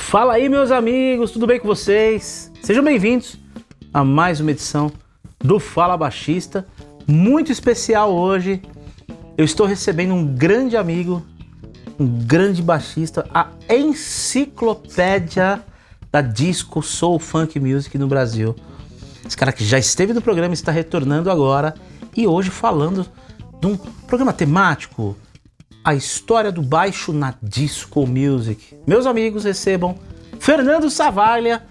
Fala aí, meus amigos, tudo bem com vocês? Sejam bem-vindos a mais uma edição do Fala Baixista, muito especial hoje. Eu estou recebendo um grande amigo, um grande baixista, a enciclopédia da disco, soul, funk music no Brasil. Esse cara que já esteve no programa está retornando agora e hoje falando de um programa temático, a história do baixo na disco music. Meus amigos, recebam Fernando Savallia.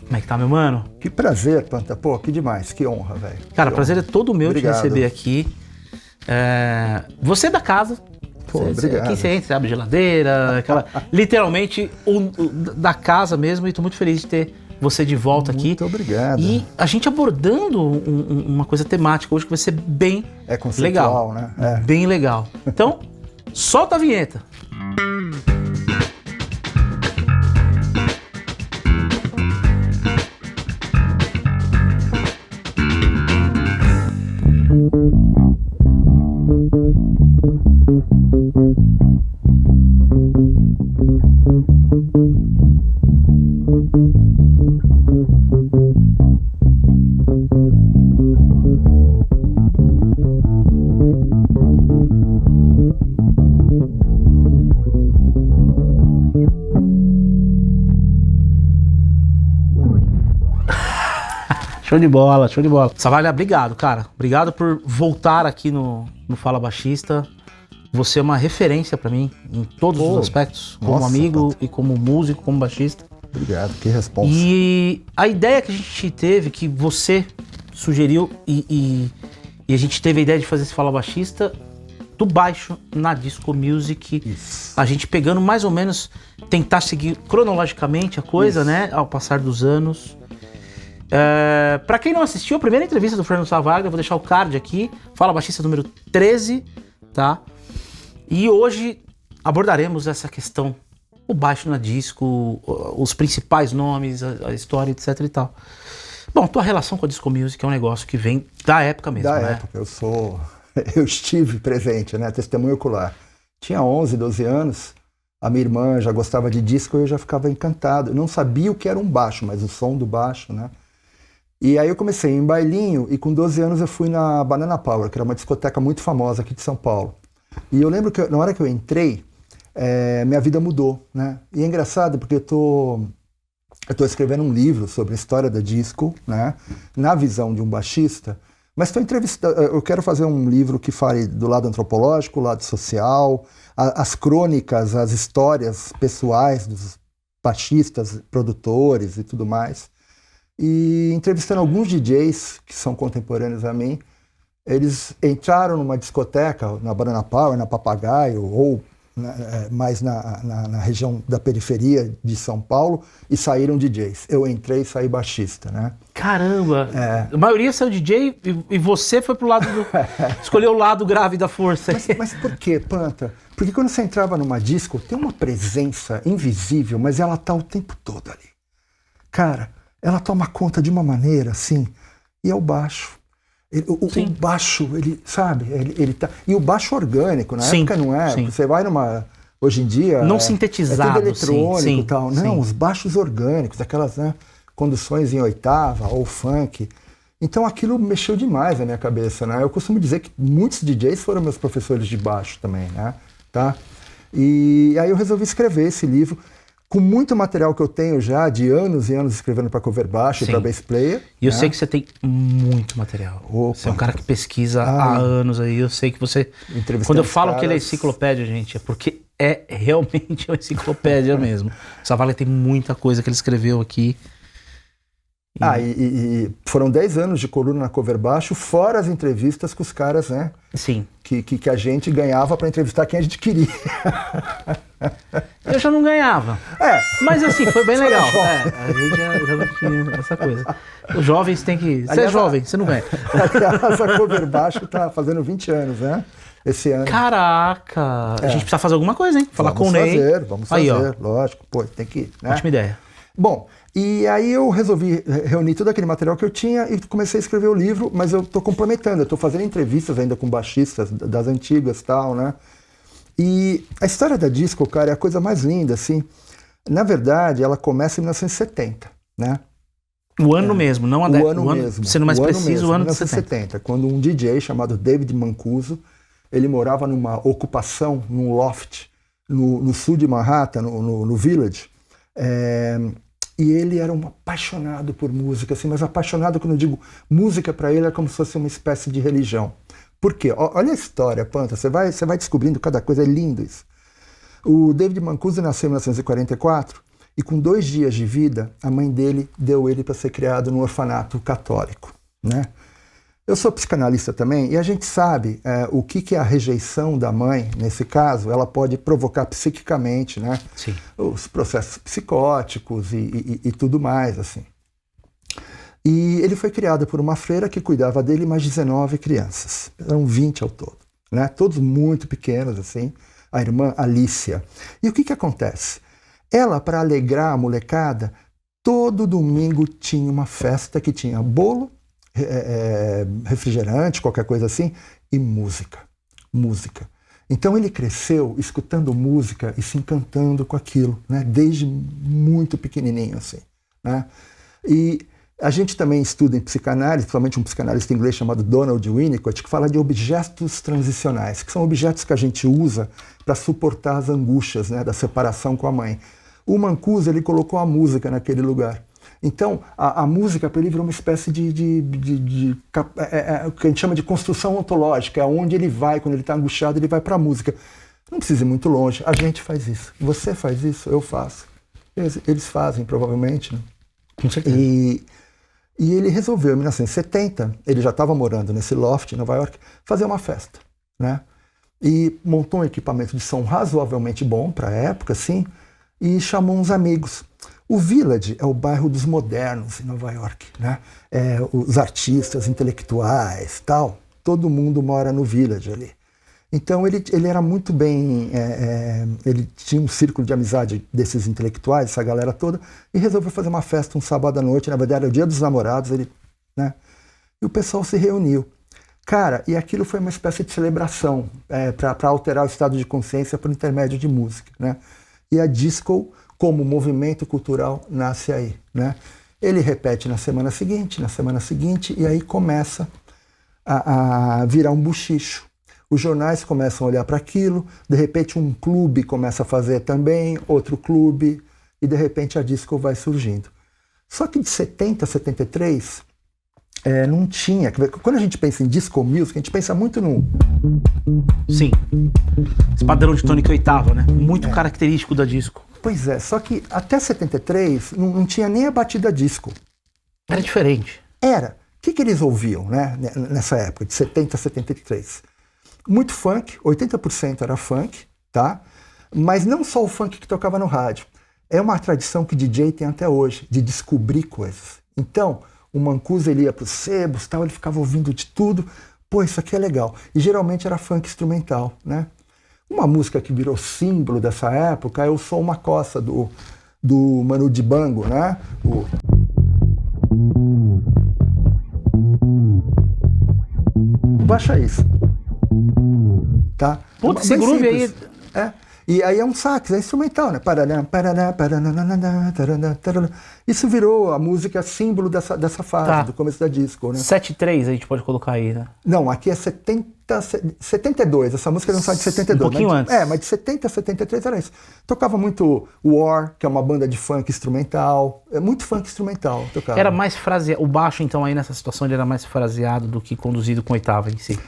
Como é que tá, meu mano? Que prazer, Panta. Pô, que demais, que honra, velho. Cara, o prazer é todo meu. Obrigado. Te receber aqui. Você é da casa. Pô, obrigado. Aqui você entra, você abre geladeira, aquela, literalmente da casa mesmo, e tô muito feliz de ter você de volta aqui. Muito obrigado. E a gente abordando uma coisa temática hoje que vai ser bem conceitual, legal, né? Bem legal. Então, solta a vinheta. Show de bola, show de bola. Savallia, obrigado, cara. Obrigado por voltar aqui no Fala Baixista. Você é uma referência pra mim em todos os aspectos, como amigo e como músico, como baixista. Obrigado, que responsa. E a ideia que a gente teve, que você sugeriu e a gente teve a ideia de fazer esse Fala Baixista do baixo na disco music. Isso. A gente pegando mais ou menos, tentar seguir cronologicamente a coisa, isso, né? Ao passar dos anos. Pra quem não assistiu a primeira entrevista do Fernando Savallia, eu vou deixar o card aqui, Fala Baixista número 13, tá? E hoje abordaremos essa questão, o baixo na disco, os principais nomes, a história, etc e tal. Bom, tua relação com a disco music é um negócio que vem da época mesmo, da né? época, eu estive presente, né? Testemunho ocular. Tinha 11, 12 anos, a minha irmã já gostava de disco e eu já ficava encantado. Eu não sabia o que era um baixo, mas o som do baixo, né? E aí eu comecei em bailinho e com 12 anos eu fui na Banana Power, que era uma discoteca muito famosa aqui de São Paulo. E eu lembro que na hora que eu entrei, minha vida mudou, né? E é engraçado porque eu tô escrevendo um livro sobre a história da disco, né? Na visão de um baixista, mas eu quero fazer um livro que fale do lado antropológico, do lado social, as crônicas, as histórias pessoais dos baixistas, produtores e tudo mais. E entrevistando alguns DJs que são contemporâneos a mim, eles entraram numa discoteca, na Banana Power, na Papagaio, ou mais na região da periferia de São Paulo, e saíram DJs. Eu entrei e saí baixista, né? Caramba! A maioria saiu DJ e você foi pro lado do... escolheu o lado grave da força. Mas por quê, Panta? Porque quando você entrava numa disco, tem uma presença invisível, mas ela tá o tempo todo ali. Cara, ela toma conta de uma maneira, assim, e é o baixo. O baixo, ele, sabe, ele tá... E o baixo orgânico, na época não é. Sim. Você vai numa... Hoje em dia... Não sintetizado, tudo eletrônico e tal. Não, sim. Os baixos orgânicos, aquelas, né, conduções em oitava ou funk. Então aquilo mexeu demais na minha cabeça, né? Eu costumo dizer que muitos DJs foram meus professores de baixo também, né? Tá? E aí eu resolvi escrever esse livro com muito material que eu tenho já, de anos e anos escrevendo para cover baixo e para bass player. E eu sei que você tem muito material. Opa, você é um cara que pesquisa há anos aí, eu sei que você... Quando eu falo que ele é enciclopédia, gente, é porque é realmente uma enciclopédia mesmo. O Savallia tem muita coisa que ele escreveu aqui. E foram 10 anos de coluna na cover baixo, fora as entrevistas com os caras, né? Sim. Que a gente ganhava para entrevistar quem a gente queria. Eu já não ganhava. Mas assim, foi bem legal. A gente já não tinha essa coisa. Os jovens têm que... Você é jovem, você não ganha. Aliás, a cover baixo tá fazendo 20 anos, né? Esse ano. Caraca! A gente precisa fazer alguma coisa, hein? Falar com o Ney. Vamos fazer, lógico. Pô, tem que... Né? Ótima ideia. Bom, e aí eu resolvi reunir todo aquele material que eu tinha e comecei a escrever o livro, mas eu estou complementando, eu estou fazendo entrevistas ainda com baixistas das antigas e tal, né? E a história da disco, cara, é a coisa mais linda, assim. Na verdade, ela começa em 1970, né? O ano mesmo, não a O ano mesmo. Sendo mais preciso, o ano de 1970, quando um DJ chamado David Mancuso, ele morava numa ocupação, num loft, no sul de Manhattan, no Village, e ele era um apaixonado por música, assim, mas apaixonado, quando eu digo música para ele, é como se fosse uma espécie de religião. Por quê? Olha a história, Panta, você vai descobrindo cada coisa, é lindo isso. O David Mancuso nasceu em 1944, e com 2 dias de vida, a mãe dele deu ele para ser criado num orfanato católico, né? Eu sou psicanalista também, e a gente sabe o que a rejeição da mãe, nesse caso, ela pode provocar psiquicamente, né? Sim. Os processos psicóticos e tudo mais, assim. E ele foi criado por uma freira que cuidava dele e mais 19 crianças. Eram 20 ao todo, né? Todos muito pequenos, assim. A irmã Alicia. E o que acontece? Ela, para alegrar a molecada, todo domingo tinha uma festa que tinha bolo, refrigerante, qualquer coisa assim, e música. Música. Então ele cresceu escutando música e se encantando com aquilo, né? Desde muito pequenininho, assim, né? E a gente também estuda em psicanálise, principalmente um psicanalista inglês chamado Donald Winnicott, que fala de objetos transicionais, que são objetos que a gente usa para suportar as angústias, né, da separação com a mãe. O Mancuso, ele colocou a música naquele lugar. Então, a música para ele virou uma espécie o que a gente chama de construção ontológica, é onde ele vai, quando ele está angustiado, ele vai para a música. Não precisa ir muito longe, a gente faz isso. Você faz isso, eu faço. Eles fazem, provavelmente, né? Com certeza. E ele resolveu, em 1970, ele já estava morando nesse loft em Nova York, fazer uma festa, né? E montou um equipamento de som razoavelmente bom para a época, assim, e chamou uns amigos. O Village é o bairro dos modernos em Nova York, né? Os artistas, intelectuais, tal, todo mundo mora no Village ali. Então ele era muito bem, ele tinha um círculo de amizade desses intelectuais, essa galera toda, e resolveu fazer uma festa um sábado à noite, na verdade era o Dia dos Namorados, né? E o pessoal se reuniu. Cara, e aquilo foi uma espécie de celebração para alterar o estado de consciência por intermédio de música, né? E a disco, como movimento cultural, nasce aí, né? Ele repete na semana seguinte, e aí começa a virar um buchicho. Os jornais começam a olhar para aquilo, de repente um clube começa a fazer também, outro clube, e de repente a disco vai surgindo. Só que de 70 a 73, não tinha... Quando a gente pensa em disco music, a gente pensa muito no... Sim. Esse padrão de tônica oitava, né? Muito característico da disco. Pois é, só que até 73 não tinha nem a batida disco. Era diferente. Era. O que eles ouviam, né, nessa época, de 70 a 73? Muito funk, 80% era funk, tá? Mas não só o funk que tocava no rádio. É uma tradição que DJ tem até hoje, de descobrir coisas. Então, o Mancuso, ele ia para os sebos, tal, ele ficava ouvindo de tudo. Pô, isso aqui é legal. E geralmente era funk instrumental, né? Uma música que virou símbolo dessa época é o Sou Uma Coça, do Manu Dibango, né? Baixa isso. Tá? Puta, esse groove aí... E aí é um sax, é instrumental, né? Isso virou a música símbolo dessa fase, do começo da disco, né? 7-3 a gente pode colocar aí, né? Não, aqui é 72, essa música não sai de 72. Um pouquinho antes. Mas de 70 a 73 era isso. Tocava muito War, que é uma banda de funk instrumental, muito funk instrumental tocava. Era mais fraseado, o baixo então aí nessa situação ele era mais fraseado do que conduzido com oitava em si.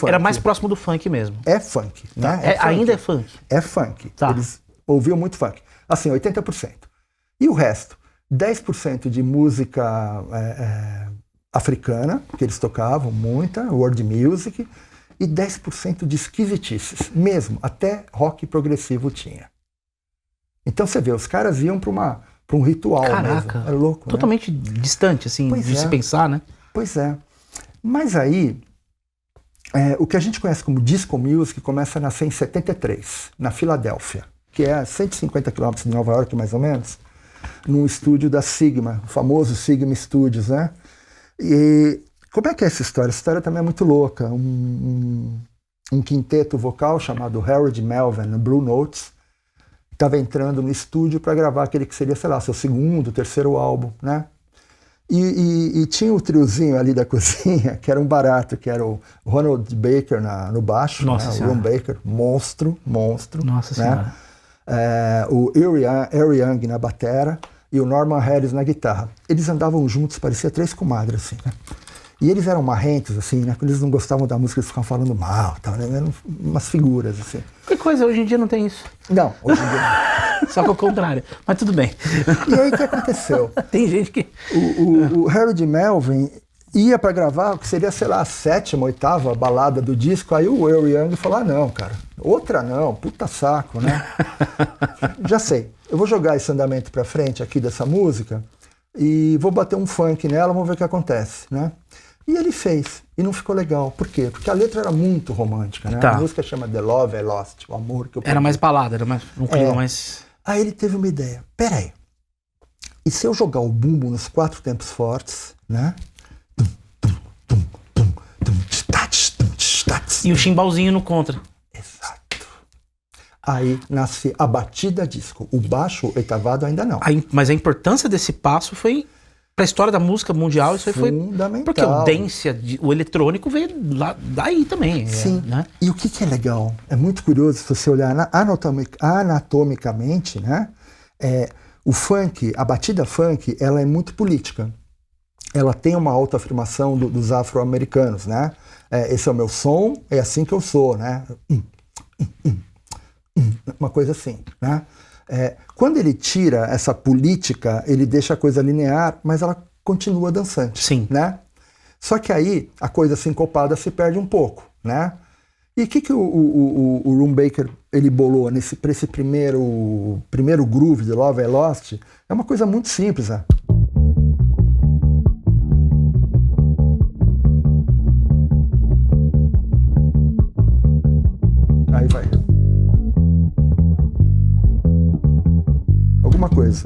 Era mais próximo do funk mesmo. É funk, né? Funk. Ainda é funk. É funk. Tá. Eles ouviam muito funk. Assim, 80%. E o resto? 10% de música africana, que eles tocavam, muita, world music, e 10% de esquisitices, mesmo, até rock progressivo tinha. Então você vê, os caras iam para um ritual. Caraca, mesmo. É louco, totalmente distante, assim, de se pensar, né? Pois é. Mas aí, o que a gente conhece como disco music começa a nascer em 73, na Filadélfia, que é a 150 quilômetros de Nova York, mais ou menos, num estúdio da Sigma, o famoso Sigma Studios, né? E como é que é essa história? Essa história também é muito louca. Um um quinteto vocal chamado Harold Melvin, no Blue Notes, estava entrando no estúdio para gravar aquele que seria, sei lá, seu segundo, terceiro álbum, né? E tinha o triozinho ali da cozinha, que era um barato, que era o Ronald Baker no baixo, né? O Ron Baker, monstro. Nossa Senhora. O Harry Young na batera e o Norman Harris na guitarra. Eles andavam juntos, parecia três comadres, assim, né? E eles eram marrentos, assim, né? Quando eles não gostavam da música, eles ficavam falando mal, tal, né? Eram umas figuras, assim. Que coisa, hoje em dia não tem isso. Não, hoje em dia não. Só que ao contrário. Mas tudo bem. E aí o que aconteceu? Tem gente que... O Harold Melvin ia para gravar o que seria, sei lá, a 7ª, 8ª balada do disco. Aí o Harry Young falou, não, cara, outra não, puta saco, né? Já sei, eu vou jogar esse andamento para frente aqui dessa música e vou bater um funk nela, vamos ver o que acontece, né? E ele fez, e não ficou legal. Por quê? Porque a letra era muito romântica, né? Tá. A música chama The Love I Lost, o amor que eu perdi. Era mais balada, era mais um clima mais... Aí ele teve uma ideia, peraí, e se eu jogar o bumbo nos 4 tempos fortes, né? E o chimbalzinho no contra. Exato. Aí nasce a batida disco, o baixo oitavado ainda não. Mas a importância desse passo foi... Pra história da música mundial, isso aí foi fundamental. Porque o dance, o eletrônico veio daí também. Sim. Né? E o que é legal? É muito curioso se você olhar anatomicamente, né? O funk, a batida funk, ela é muito política. Ela tem uma autoafirmação dos afro-americanos, né? Esse é o meu som, é assim que eu sou, né? Uma coisa assim, né? Quando ele tira essa política, ele deixa a coisa linear, mas ela continua dançante. Sim. Né? Só que aí a coisa sincopada se perde um pouco, né? E o que o Ron Baker ele bolou para esse primeiro groove de Love I Lost? É uma coisa muito simples, né? Aí vai. Alguma coisa.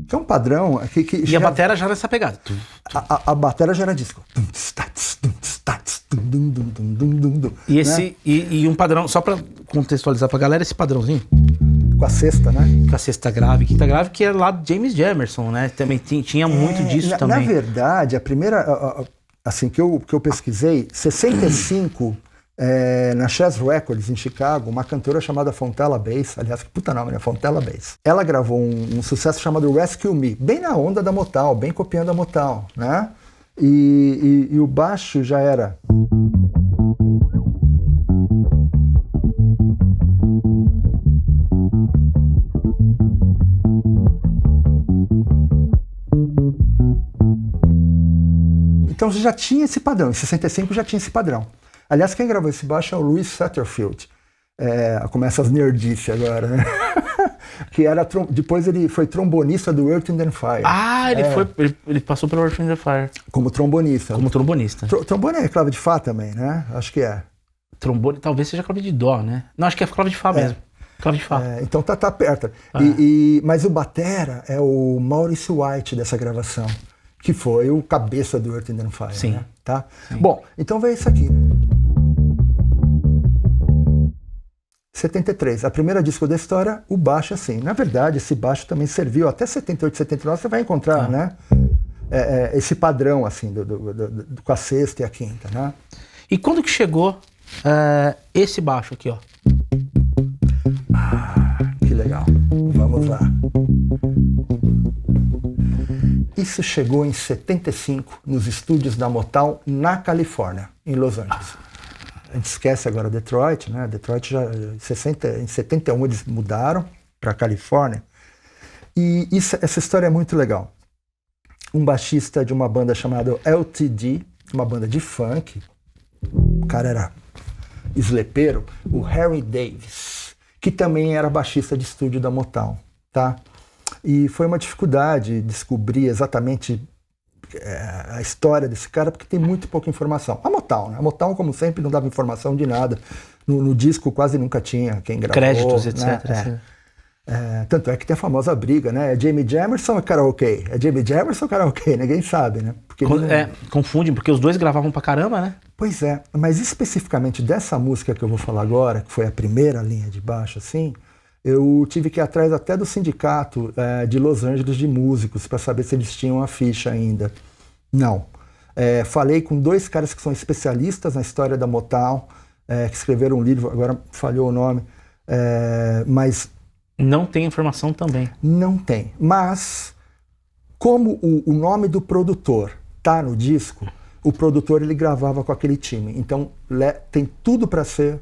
Que é um padrão que e a batera já nessa pegada. A batera já era disco. E esse né? e um padrão, só pra contextualizar pra galera, esse padrãozinho. Com a sexta, né? Com a sexta grave, quinta grave, que é lá do James Jamerson, né? Também tinha muito disso também. Na verdade, a primeira, assim, que eu pesquisei, 65, na Chess Records, em Chicago, uma cantora chamada Fontella Bass, aliás, que puta nome, né? Fontella Bass. Ela gravou um sucesso chamado Rescue Me, bem na onda da Motown, bem copiando a Motown, né? E o baixo já era... Então já tinha esse padrão, em 65 já tinha esse padrão. Aliás, quem gravou esse baixo é o Louis Satterfield. Começa as nerdices agora, né? Que era depois ele foi trombonista do Earth, Wind & Fire. Ah, ele passou pelo Earth, Wind & Fire. Como trombonista. Como trombonista. Trombone é clave de Fá também, né? Acho que é. Trombone talvez seja clave de Dó, né? Não, acho que é clave de Fá mesmo. Clave de Fá. Então tá perto. Mas o batera é o Maurice White dessa gravação, que foi o cabeça do Earth, Wind & Fire. Sim. Né? Tá? Sim. Bom, então veio isso aqui. 73, a primeira disco da história, o baixo assim. Na verdade, esse baixo também serviu até 78, 79, você vai encontrar, né? Esse padrão, assim, com a sexta e a quinta, né? E quando que chegou esse baixo aqui, ó? Que legal. Vamos lá. Isso chegou em 75, nos estúdios da Motown, na Califórnia, em Los Angeles. A gente esquece agora Detroit, né? Detroit já em 71 eles mudaram para Califórnia. E essa história é muito legal. Um baixista de uma banda chamada LTD, uma banda de funk, o cara era slepeiro, o Harry Davis, que também era baixista de estúdio da Motown, tá? E foi uma dificuldade descobrir exatamente a história desse cara, porque tem muito pouca informação. A Motown, né? A Motown, como sempre, não dava informação de nada. No disco quase nunca tinha quem gravou. Créditos, etc. Né? Tanto é que tem a famosa briga, né? É Jamie Jamerson ou karaokê? É Jamie Jamerson ou karaokê? Ninguém sabe, né? Porque confundem, porque os dois gravavam pra caramba, né? Pois é, mas especificamente dessa música que eu vou falar agora, que foi a primeira linha de baixo, assim, eu tive que ir atrás até do sindicato de Los Angeles de músicos para saber se eles tinham a ficha ainda. Não. Falei com 2 caras que são especialistas na história da Motown, que escreveram um livro, agora falhou o nome, mas... Não tem informação também. Não tem. Mas, como o nome do produtor tá no disco, o produtor ele gravava com aquele time. Então, tem tudo para ser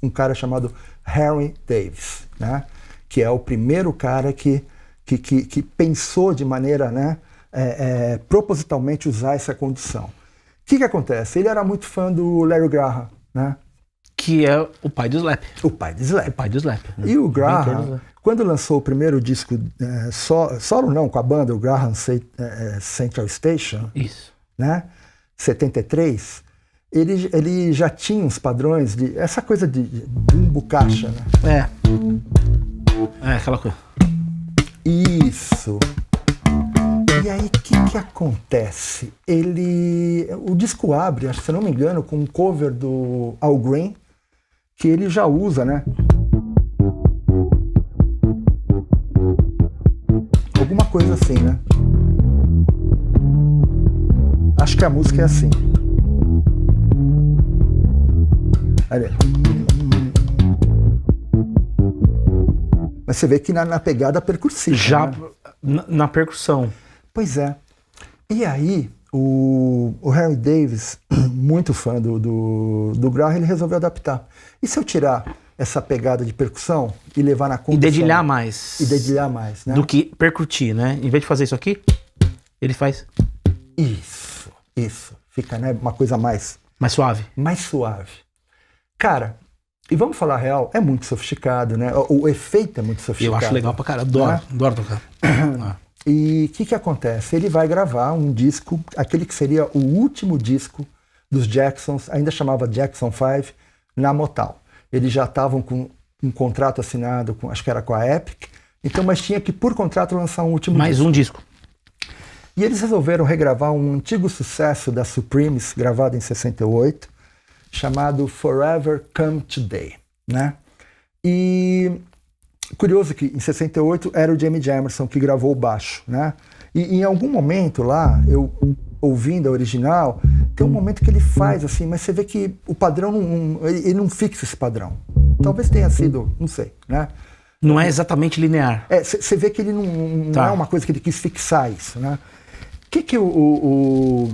um cara chamado Harry Davis, né? Que é o primeiro cara que pensou de maneira, né, propositalmente usar essa condição. O que acontece? Ele era muito fã do Larry Graham, né? Que é o pai do Slap. O pai do Slap. O pai do Slap. Né? E o Graham, quando lançou o primeiro disco, solo não, com a banda, o Graham Central Station, isso, né? 73, ele já tinha uns padrões de... Essa coisa de bumbo caixa, né? Aquela coisa. Isso. E aí, o que acontece? O disco abre, acho que se não me engano, com um cover do Al Green, que ele já usa, né? Alguma coisa assim, né? Acho que a música é assim. Olha. Mas você vê que na pegada percussiva. Já né? na percussão. Pois é. E aí, o Harry Davis, muito fã do Graham, ele resolveu adaptar. E se eu tirar essa pegada de percussão e levar na condição... E dedilhar mais. Né? Do que percutir, né? Em vez de fazer isso aqui, ele faz... Isso. Fica, né, uma coisa mais... Mais suave. Mais suave. Cara, e vamos falar a real, é muito sofisticado, né? O efeito é muito sofisticado. Eu acho legal pra caramba. Adoro tocar. E o que acontece? Ele vai gravar um disco, aquele que seria o último disco dos Jacksons, ainda chamava Jackson 5, na Motown. Eles já estavam com um contrato assinado, acho que era com a Epic, então, mas tinha que, por contrato, lançar um último disco. Mais um disco. E eles resolveram regravar um antigo sucesso da Supremes, gravado em 68, chamado Forever Come Today, né? E... curioso que em 68 era o Jamie Jamerson que gravou o baixo, né? E em algum momento lá, eu ouvindo a original, tem um momento que ele faz assim, mas você vê que o padrão ele não fixa esse padrão. Talvez tenha sido, não sei, né? Não é exatamente linear. Você vê que ele não é uma coisa que ele quis fixar isso, né? O que o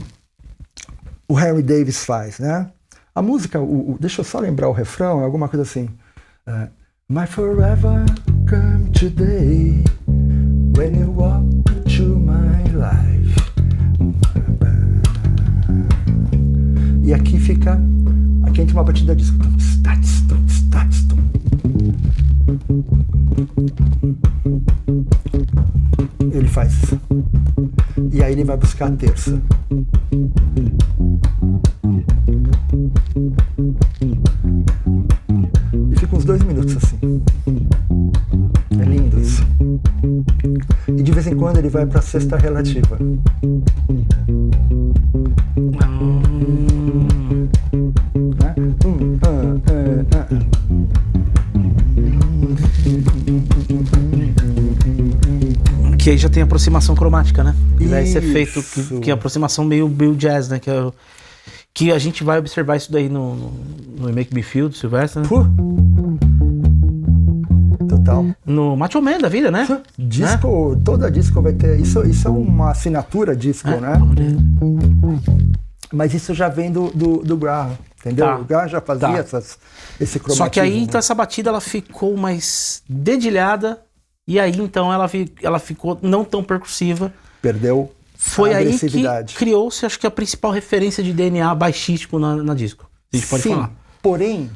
Harry Davis faz, né? A música, deixa eu só lembrar o refrão, é alguma coisa assim. My forever come today when you walk into my life. E aqui entra uma batida de ele faz isso. E aí ele vai buscar a terça. E fica uns 2 minutos assim. É lindo isso. E de vez em quando ele vai pra sexta relativa. Que aí já tem aproximação cromática, né? Que vai ser feito, que é aproximação meio jazz, né? Que a gente vai observar isso daí no Make Me Feel do Sylvester, né? Total. No Macho Man da vida, né? Disco, né? Toda disco vai ter. Isso é uma assinatura disco, né? Mas isso já vem do Graham, entendeu? Tá. O Graham já fazia esse cromatismo. Só que aí, então, essa batida ela ficou mais dedilhada. E aí, então, ela ficou não tão percussiva. Perdeu. Foi aí que criou-se, acho que a principal referência de DNA baixístico na disco. A gente pode falar. Porém,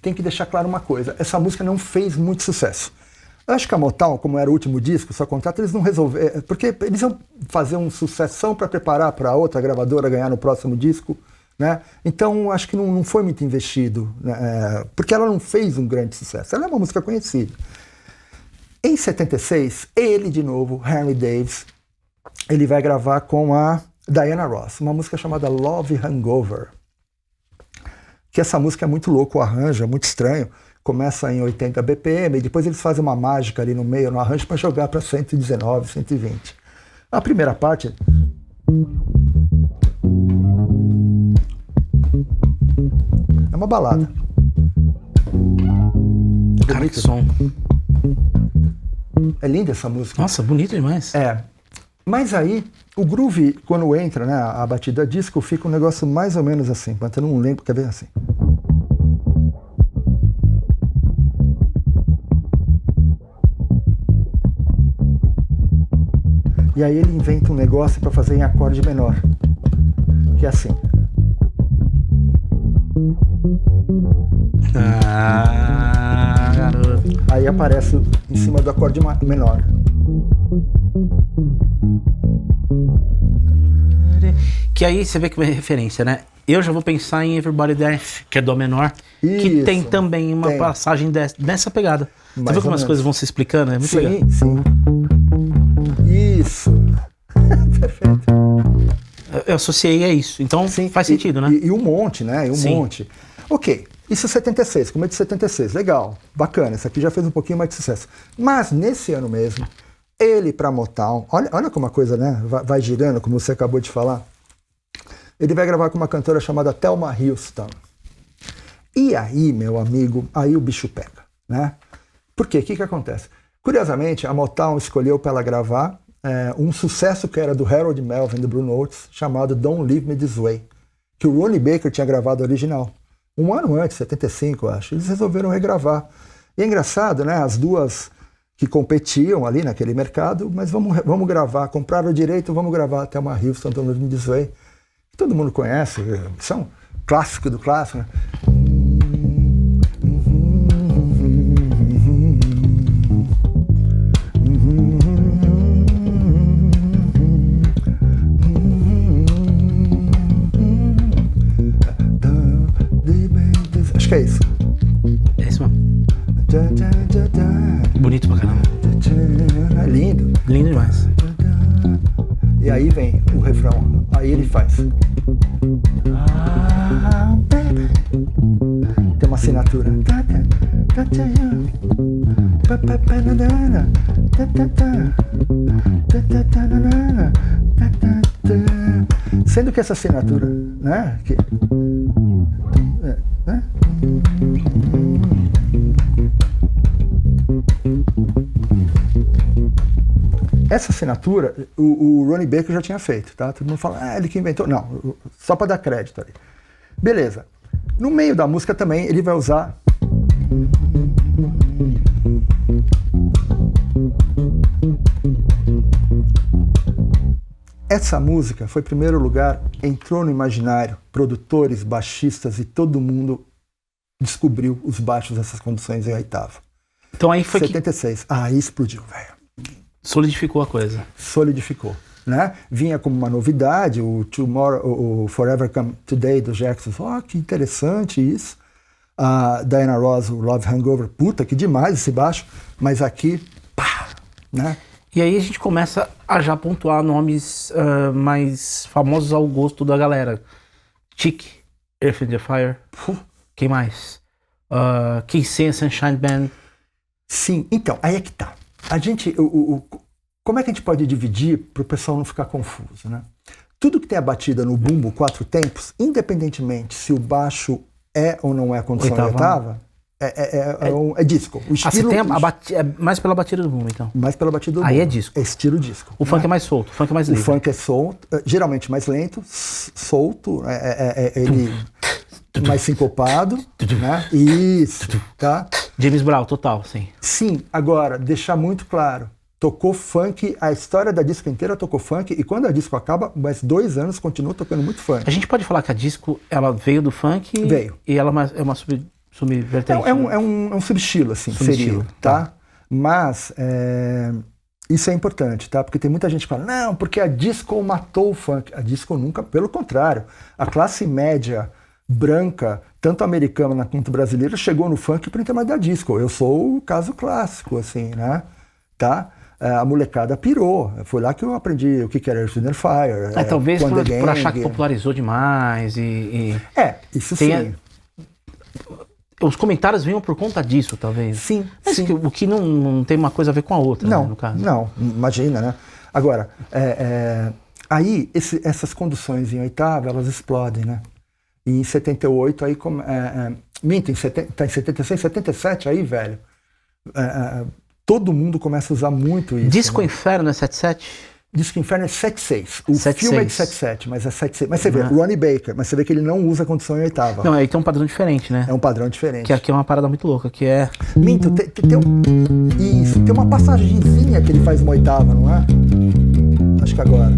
tem que deixar claro uma coisa. Essa música não fez muito sucesso. Eu acho que a Motown, como era o último disco, só contrato, eles não resolveram... Porque eles iam fazer uma sucessão para preparar para outra gravadora ganhar no próximo disco, né? Então, acho que não foi muito investido, né? Porque ela não fez um grande sucesso. Ela é uma música conhecida. Em 76, ele de novo, Henry Davis, ele vai gravar com a Diana Ross, uma música chamada Love Hangover. Que essa música é muito louca, o arranjo é muito estranho. Começa em 80 BPM e depois eles fazem uma mágica ali no meio, no arranjo, para jogar para 119, 120. A primeira parte... é uma balada. Cara, que som. É linda essa música. Nossa, bonito demais. É. Mas aí, o groove, quando entra, né, a batida disco, fica um negócio mais ou menos assim. Mas eu não lembro, quer ver assim. E aí ele inventa um negócio para fazer em acorde menor. Que é assim. Ah, garoto. Aí aparece em cima do acorde menor. Que aí você vê que é referência, né? Eu já vou pensar em Everybody Dance, que é dó menor, que tem também uma passagem nessa pegada. Você vê como as coisas vão se explicando? É muito legal. Sim. Isso. Perfeito. Eu associei a isso. Então faz sentido, né? E um monte, né? E um monte. Ok. Isso é 76, como é de 76. Legal. Bacana. Isso aqui já fez um pouquinho mais de sucesso. Mas nesse ano mesmo, ele pra Motown, olha como a coisa, né? Vai girando, como você acabou de falar. Ele vai gravar com uma cantora chamada Thelma Houston. E aí, meu amigo, aí o bicho pega, né? Por quê? O que acontece? Curiosamente, a Motown escolheu para ela gravar um sucesso que era do Harold Melvin, do Blue Notes, chamado Don't Leave Me This Way, que o Ronnie Baker tinha gravado original. Um ano antes, 75, eu acho. Eles resolveram regravar. E é engraçado, né? As duas que competiam ali naquele mercado, mas vamos gravar. Compraram o direito, vamos gravar até uma Houston, Don't Leave Me This Way. Todo mundo conhece, são clássico do clássico, né? Acho que é isso. É isso mesmo. Bonito pra caramba. É lindo. Lindo demais. E aí vem o refrão. Aí ele faz. Tem uma assinatura. Sendo que essa assinatura, né? Essa assinatura, o Ronnie Baker já tinha feito, tá? Todo mundo fala, ele que inventou. Não, só para dar crédito ali. Beleza. No meio da música também, ele vai usar... Essa música foi, em primeiro lugar, entrou no imaginário, produtores, baixistas e todo mundo descobriu os baixos dessas condições em oitava. Então aí foi 76. Aí explodiu, velho. Solidificou a coisa. Solidificou, né? Vinha como uma novidade, o Forever Come Today do Jackson. Que interessante isso. A Diana Ross, o Love Hangover. Puta, que demais esse baixo. Mas aqui, pá, né? E aí a gente começa a já pontuar nomes mais famosos ao gosto da galera. Chic, Earth and the Fire. Quem mais? Keith Sunshine Band. Sim, então, aí é que tá. A gente, como é que a gente pode dividir para o pessoal não ficar confuso, né? Tudo que tem a batida no bumbo, 4 tempos, independentemente se o baixo é ou não é a condição oitava, é disco. O estilo, você tem é mais pela batida do bumbo, então? Mais pela batida do aí bumbo. É disco. É estilo disco. O funk é mais solto, o funk é mais livre. O funk é solto, geralmente mais lento, solto, ele mais sincopado, né? Isso, tá? James Brown, total, sim. Sim, agora, deixar muito claro, tocou funk, a história da disco inteira tocou funk, e quando a disco acaba, mais 2 anos continua tocando muito funk. A gente pode falar que a disco, ela veio do funk? Veio. E ela é uma subvertente? É um subestilo, assim, seria, tá? Mas, isso é importante, tá? Porque tem muita gente que fala, não, porque a disco matou o funk. A disco nunca, pelo contrário, a classe média branca, tanto americana quanto brasileira, chegou no funk por intermédio da disco. Eu sou o caso clássico, assim, né? tá? A molecada pirou. Foi lá que eu aprendi o que era Earth, Wind and Fire. Talvez por achar que popularizou demais isso tem sim. Os comentários vinham por conta disso, talvez. Sim, mas sim. O que não tem uma coisa a ver com a outra, não, né, no caso. Não, imagina, né? Agora, aí essas conduções em oitava, elas explodem, né? E em 78, aí... Minto, tá em 76, 77, aí, velho... todo mundo começa a usar muito isso. Disco né? Inferno é 77? Disco Inferno é 76. O 76. filme é de 77, mas é 76. Mas você vê, Ronnie Baker, mas você vê que ele não usa condição em oitava. Não, aí tem um padrão diferente, né? É um padrão diferente. Que aqui é uma parada muito louca, que é... Minto, tem uma passagemzinha que ele faz uma oitava, não é? Acho que agora.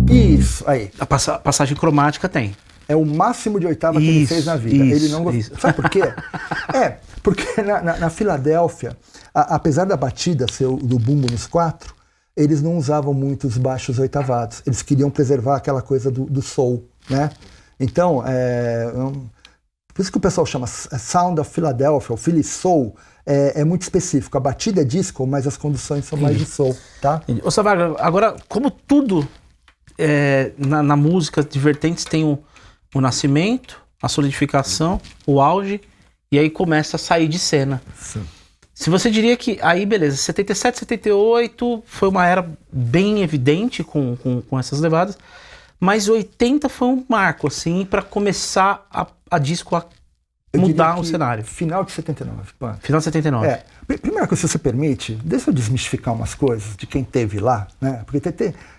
Isso, aí. A passagem cromática tem. É o máximo de oitava que ele fez na vida. Ele não gostou. Sabe por quê? Porque na Filadélfia, apesar da batida ser do bumbo nos 4, eles não usavam muito os baixos oitavados. Eles queriam preservar aquela coisa do soul, né? Então, por isso que o pessoal chama Sound of Philadelphia, o Philly Soul, é muito específico. A batida é disco, mas as conduções são mais de soul, tá? Ô, Savaga, agora, como tudo na música de vertentes tem o nascimento, a solidificação, o auge, e aí começa a sair de cena. Sim. Se você diria que aí, beleza, 77, 78 foi uma era bem evidente com essas levadas, mas 80 foi um marco, assim, para começar a disco a mudar o cenário. Final de 79. Pô. Final de 79. Primeira coisa, se você permite, deixa eu desmistificar umas coisas de quem teve lá, né? Porque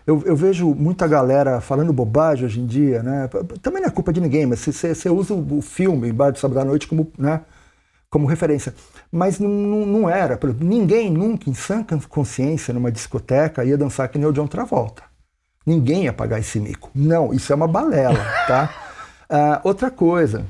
eu vejo muita galera falando bobagem hoje em dia, né? Também não é culpa de ninguém, mas você usa o filme Bar do Sábado à Noite como, né, como referência. Mas não era. Ninguém nunca, em sã consciência, numa discoteca, ia dançar que nem o John Travolta. Ninguém ia pagar esse mico. Não, isso é uma balela, tá? Outra coisa,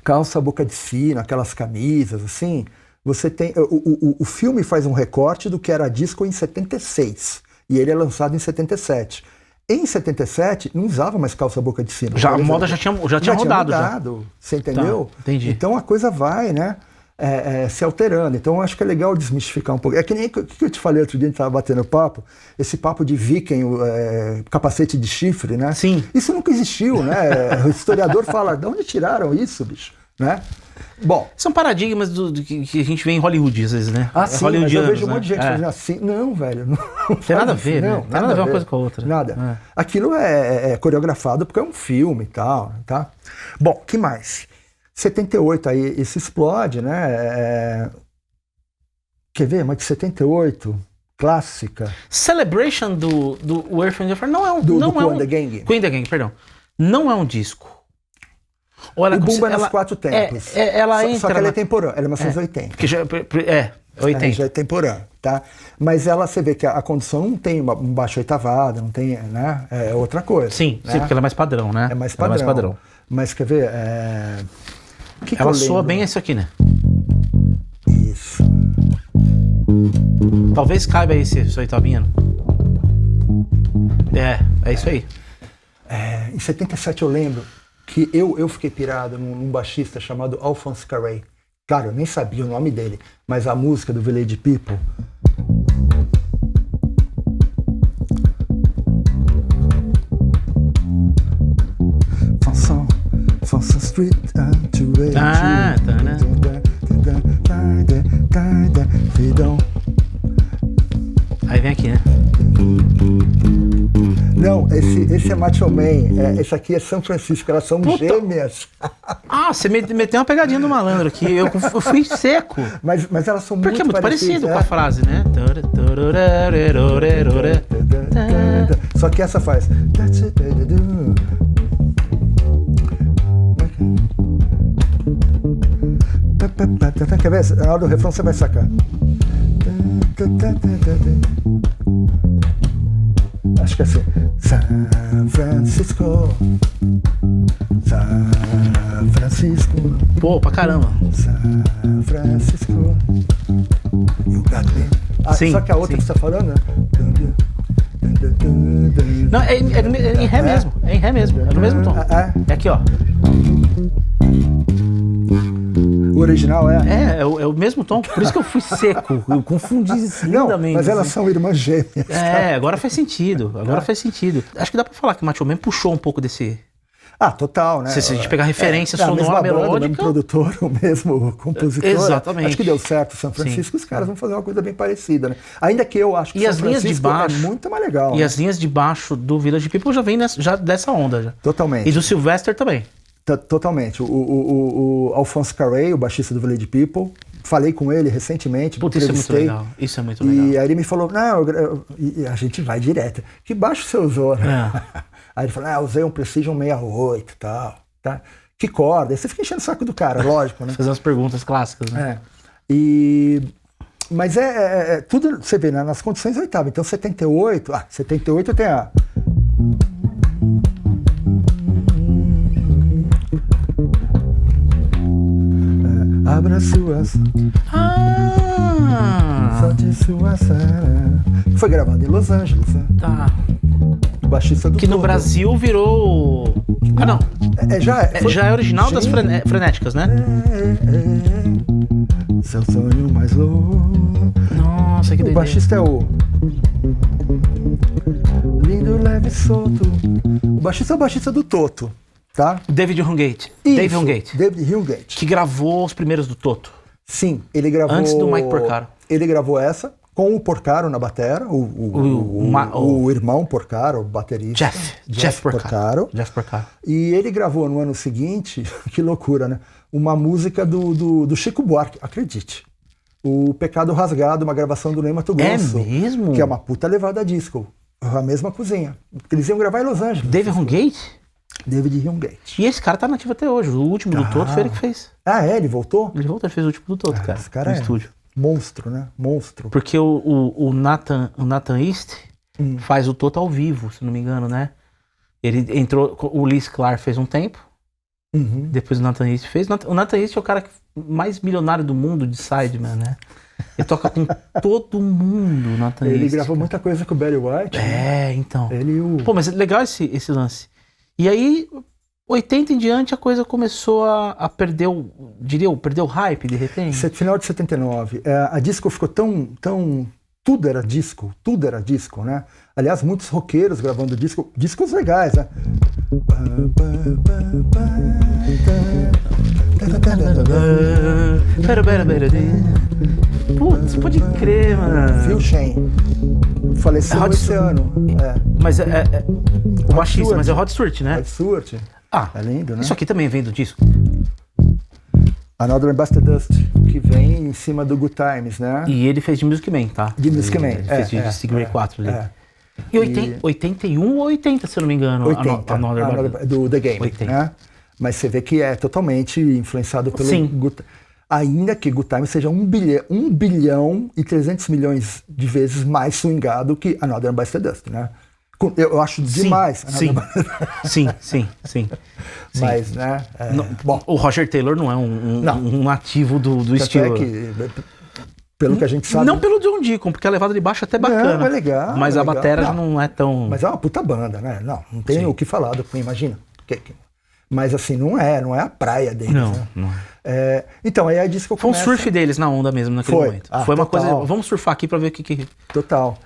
calça boca de sino, aquelas camisas, assim, você tem... O filme faz um recorte do que era disco em 76, e ele é lançado em 77. Em 77, não usava mais calça boca de sino. A moda já tinha rodado. Você entendeu? Tá, entendi. Então a coisa vai, né, se alterando. Então eu acho que é legal desmistificar um pouco. É que nem o que eu te falei outro dia, a gente estava batendo papo, esse papo de viking, capacete de chifre, né? Sim. Isso nunca existiu, né? O historiador fala, de onde tiraram isso, bicho? Né? Bom, são paradigmas que a gente vê em Hollywood, às vezes, né? Sim, mas eu vejo um monte de gente fazendo assim. Não, velho. Não tem nada a ver, né? Tem nada a ver uma coisa com a outra. Nada. Aquilo é coreografado porque é um filme e tal, tá? Bom, que mais? 78, aí isso explode, né? Quer ver? Mas de 78, clássica. Celebration do Earth, Wind & Fire não é um... Do Kool and the Gang. Kool and the Gang, perdão. Não é um disco. Ou o Bumba é nos 4 tempos. Só que ela é temporã, ela é 1980. Que já, 80. Já é temporã, tá? Mas você vê que a condição não tem um baixo oitavada, não tem, né? É outra coisa. Sim, né? Sim, porque ela é mais padrão, né? É mais padrão. Mas quer ver? Ela soa bem isso aqui, né? Isso. Talvez caiba aí esse oitavinha. É isso aí. Em 77 eu lembro que eu fiquei pirado num baixista chamado Alphonse Carré. Claro, eu nem sabia o nome dele, mas a música do Village People... Fonson Street Aí vem aqui, né? Não, esse é Macho Man. Esse aqui é São Francisco, elas são gêmeas. Você meteu uma pegadinha do malandro aqui. Eu fui seco. Mas elas são porque muito parecidas. Porque é muito parecido com a frase, né? Só que essa faz. Quer ver? Na hora do refrão você vai sacar. Acho que é assim. San Francisco. San Francisco. Pô, pra caramba. San Francisco. You got me. Sim, só que a outra que você tá falando, né? Não, é em ré mesmo. É em ré mesmo. É no mesmo tom. É aqui, ó. O original é? É o mesmo tom, por isso que eu fui seco. Eu confundi Não, lindamente. mas elas assim. são irmãs gêmeas. Agora faz sentido. Agora faz sentido. Acho que dá pra falar que o Macho Man puxou um pouco desse. Ah, total, né? Se a gente pegar referência a mesma sonora, banda, o mesmo melódica. produtor, o mesmo compositor. Exatamente. Acho que deu certo São Francisco, os caras vão fazer uma coisa bem parecida, né? Ainda que eu acho que E as São linhas de Francisco baixo, é muito mais legal. E né? as linhas de baixo do Village People já vem já dessa onda. Já. Totalmente. E do Sylvester também. Totalmente. O Alphonse Carrey, o baixista do Village People, falei com ele recentemente. Puta, isso é muito legal. Isso é muito legal. E aí ele me falou, não, e a gente vai direto. Que baixo você usou? Né? Aí ele falou, eu usei um Precision 68 e tal. Tá? Que corda? Aí você fica enchendo o saco do cara, lógico, né? Fazer umas perguntas clássicas, né? Mas tudo, você vê, né, nas condições oitavas. Então 78 tem a... Abra suas... Solte suas... Foi gravado em Los Angeles, né? Tá. O baixista do Que no Toto. Brasil virou... Ah, não. Já é original das frenéticas, né? Seu sonho mais louco. Nossa, que O doideira. baixista é o... Lindo, leve, solto. O baixista é o baixista do Toto, tá? David Hungate. Isso, David Hungate. David Hungate. Que gravou os primeiros do Toto. Sim, ele gravou... Antes do Mike Porcaro. Ele gravou essa com o Porcaro na batera, o irmão Porcaro, o baterista. Jeff Porcaro. Jeff Porcaro. E ele gravou no ano seguinte, que loucura, né? Uma música do Chico Buarque, acredite. O Pecado Rasgado, uma gravação do Ney Matogrosso. É mesmo? Que é uma puta levada disco. A mesma cozinha. Eles iam gravar em Los Angeles. David Hungate? David Hungate. E esse cara tá nativo até hoje. O último do Toto foi ele que fez. Ah, ele voltou? Ele voltou, ele fez o último do Toto, cara. Esse cara no estúdio. Monstro, né? Monstro. Porque o Nathan East faz o Toto ao vivo, se não me engano, né? Ele entrou, o Lee Sklar fez um tempo, depois o Nathan East fez. O Nathan East é o cara mais milionário do mundo de Sideman, né? Ele toca com todo mundo, o Nathan East. Ele gravou muita coisa com o Barry White. É, então. Ele e o... Pô, mas é legal esse lance. E aí, 80 em diante, a coisa começou a perder perdeu o hype, de repente. Final de 79. A disco ficou tão... Tudo era disco, né? Aliás, muitos roqueiros gravando discos legais, né? Putz, pode crer, mano. Phil Shane. Faleceu esse ano. Mas o baixista, mas é o Rod Stewart, né? Rod Stewart. Ah, é lindo, né? Isso aqui também vem do disco. Another Buster Dust, que vem em cima do Good Times, né? E ele fez de Music Man, tá? De Music Man. Ele fez de Stingray 4 ali. E 81 ou 80, se eu não me engano. 80, do The Game, 80. né? Mas você vê que é totalmente influenciado pelo Good Times. Ainda que Good Times seja 1 bilhão e 300 milhões de vezes mais swingado que Another Buster Dust, né? Eu acho demais. Sim. Mas, né? Bom, o Roger Taylor não é um nativo do estilo. Pelo que a gente sabe. Não pelo John Deacon, porque a levada de baixo é até bacana. Não, é legal. Mas a batera já não é tão. Mas é uma puta banda, né? Não tem o que falar do Queen, imagina. Mas assim, não é a praia deles. Não é. Então, aí a disco começa... Foi um surf deles na onda mesmo naquele momento. Foi uma coisa. Vamos surfar aqui pra ver o que. Total.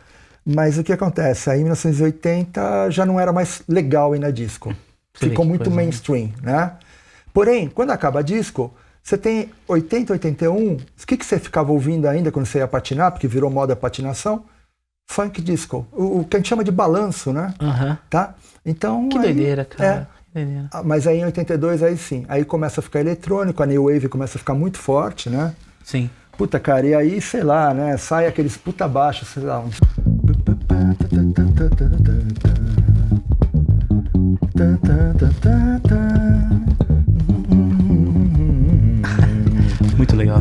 Mas o que acontece? Aí em 1980 já não era mais legal ir na disco. Ficou muito mainstream, né? Porém, quando acaba a disco, você tem 80, 81, o que você ficava ouvindo ainda quando você ia patinar, porque virou moda a patinação? Funk disco. O que a gente chama de balanço, né? Tá? Então, que doideira, cara. Doideira. Mas aí em 82, aí sim. Aí começa a ficar eletrônico, a New Wave começa a ficar muito forte, né? Sim. Puta, cara, e aí, sei lá, né? Sai aqueles puta baixos, sei lá, uns... Muito legal.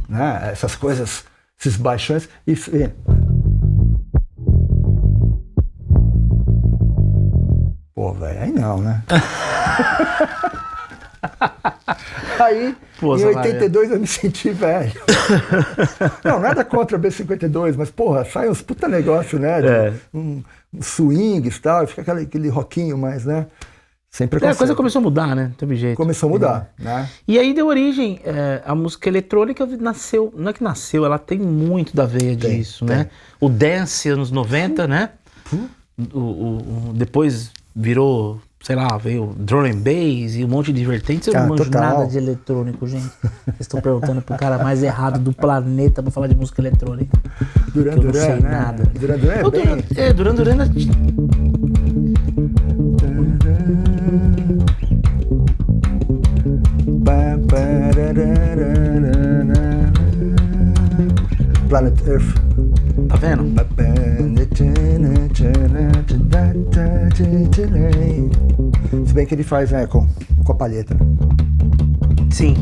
Né? Essas coisas, esses baixões e... Pô, velho, aí não, né? Pô, Em Savaga. 82 eu me senti velho. Não, nada contra a B-52, mas, porra, sai uns puta negócio, né? Um swing e tal, fica aquele rockinho mais, né? Sem A preconceito. coisa começou a mudar, né? Não teve jeito. Começou a mudar, né? E aí deu origem, a música eletrônica nasceu, não é que nasceu, ela tem muito da veia disso, né? O dance anos 90, né? Depois virou, sei lá, veio drum and bass e um monte de vertentes. Eu não manjo nada de eletrônico, gente. Vocês estão perguntando pro cara mais errado do planeta pra falar de música eletrônica. Duran eu não sei Duran, né? nada. Duran Duran é bem... Duran Duran Planet Earth. Tá vendo? Se bem que ele faz, né, com a palheta. Sim,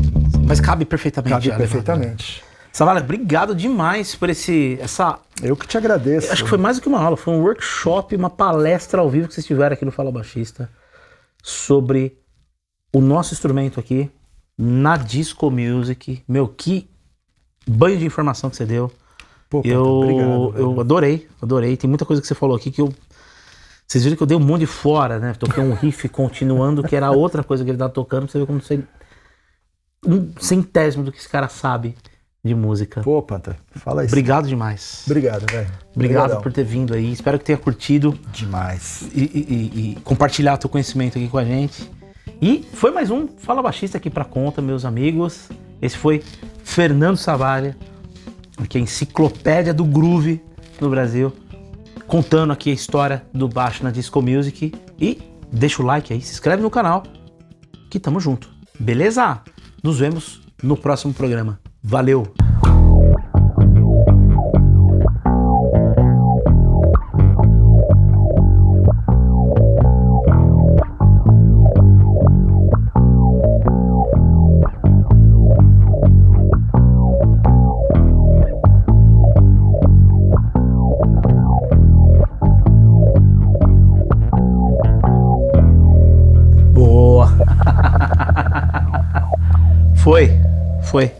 mas cabe perfeitamente. Cabe perfeitamente. Savaga, obrigado demais por essa... Eu que te agradeço. Acho que foi mais do que uma aula, foi um workshop, uma palestra ao vivo que vocês tiveram aqui no Fala Baixista sobre o nosso instrumento aqui na Disco Music. Meu, que banho de informação que você deu. Pô, obrigado. Eu adorei. Tem muita coisa que você falou aqui que eu... Vocês viram que eu dei um monte de fora, né? Toquei um riff continuando, que era outra coisa que ele tava tocando, pra você ver como você... Um centésimo do que esse cara sabe de música. Pô, Panta, fala isso. Obrigado demais. Obrigado, velho. Obrigado por ter vindo aí. Espero que tenha curtido. Demais. E compartilhar o teu conhecimento aqui com a gente. E foi mais um Fala Baixista aqui pra conta, meus amigos. Esse foi Fernando Savaga, que é a enciclopédia do groove no Brasil, contando aqui a história do baixo na Disco Music. E deixa o like aí, se inscreve no canal, que tamo junto. Beleza? Nos vemos no próximo programa. Valeu! Boa! Foi.